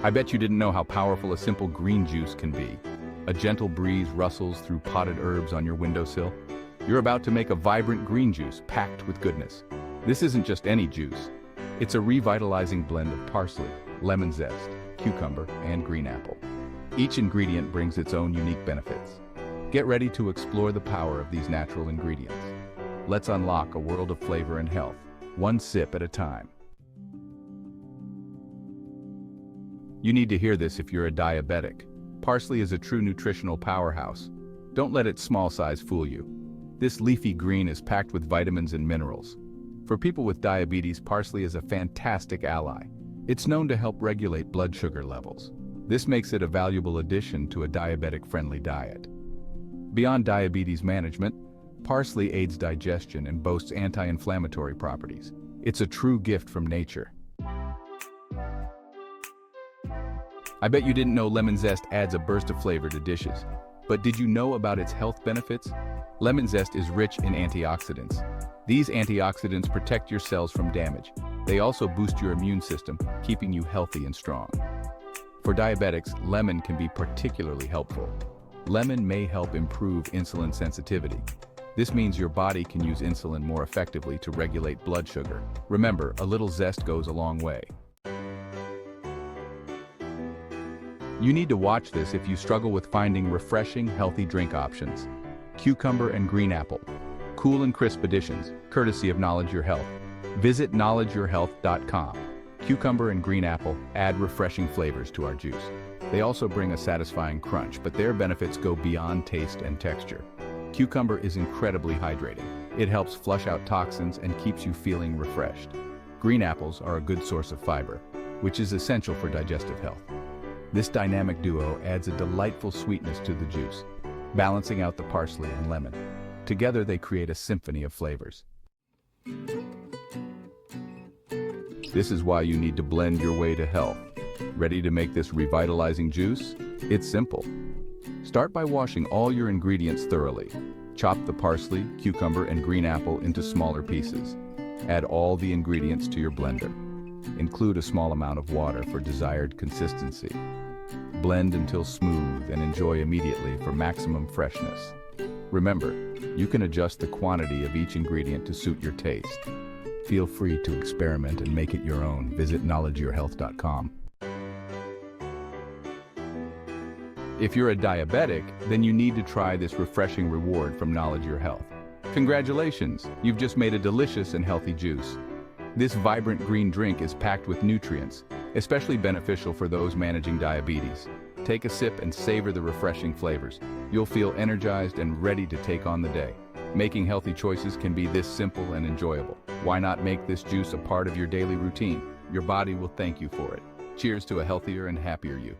I bet you didn't know how powerful a simple green juice can be. A gentle breeze rustles through potted herbs on your windowsill. You're about to make a vibrant green juice packed with goodness. This isn't just any juice. It's a revitalizing blend of parsley, lemon zest, cucumber, and green apple. Each ingredient brings its own unique benefits. Get ready to explore the power of these natural ingredients. Let's unlock a world of flavor and health, one sip at a time. You need to hear this if you're a diabetic. Parsley is a true nutritional powerhouse. Don't let its small size fool you. This leafy green is packed with vitamins and minerals. For people with diabetes, parsley is a fantastic ally. It's known to help regulate blood sugar levels. This makes it a valuable addition to a diabetic-friendly diet. Beyond diabetes management, parsley aids digestion and boasts anti-inflammatory properties. It's a true gift from nature. I bet you didn't know lemon zest adds a burst of flavor to dishes. But did you know about its health benefits? Lemon zest is rich in antioxidants. These antioxidants protect your cells from damage. They also boost your immune system, keeping you healthy and strong. For diabetics, lemon can be particularly helpful. Lemon may help improve insulin sensitivity. This means your body can use insulin more effectively to regulate blood sugar. Remember, a little zest goes a long way. You need to watch this if you struggle with finding refreshing, healthy drink options. Cucumber and green apple. Cool and crisp additions, courtesy of Knowledge Your Health. Visit knowledgeyourhealth.com. Cucumber and green apple add refreshing flavors to our juice. They also bring a satisfying crunch, but their benefits go beyond taste and texture. Cucumber is incredibly hydrating. It helps flush out toxins and keeps you feeling refreshed. Green apples are a good source of fiber, which is essential for digestive health. This dynamic duo adds a delightful sweetness to the juice, balancing out the parsley and lemon. Together they create a symphony of flavors. This is why you need to blend your way to health. Ready to make this revitalizing juice? It's simple. Start by washing all your ingredients thoroughly. Chop the parsley, cucumber, and green apple into smaller pieces. Add all the ingredients to your blender. Include a small amount of water for desired consistency. Blend until smooth and enjoy immediately for maximum freshness. Remember, you can adjust the quantity of each ingredient to suit your taste. Feel free to experiment and make it your own. Visit knowledgeyourhealth.com. If you're a diabetic, then you need to try this refreshing reward from Knowledge Your Health. Congratulations, you've just made a delicious and healthy juice. This vibrant green drink is packed with nutrients, especially beneficial for those managing diabetes. Take a sip and savor the refreshing flavors. You'll feel energized and ready to take on the day. Making healthy choices can be this simple and enjoyable. Why not make this juice a part of your daily routine? Your body will thank you for it. Cheers to a healthier and happier you.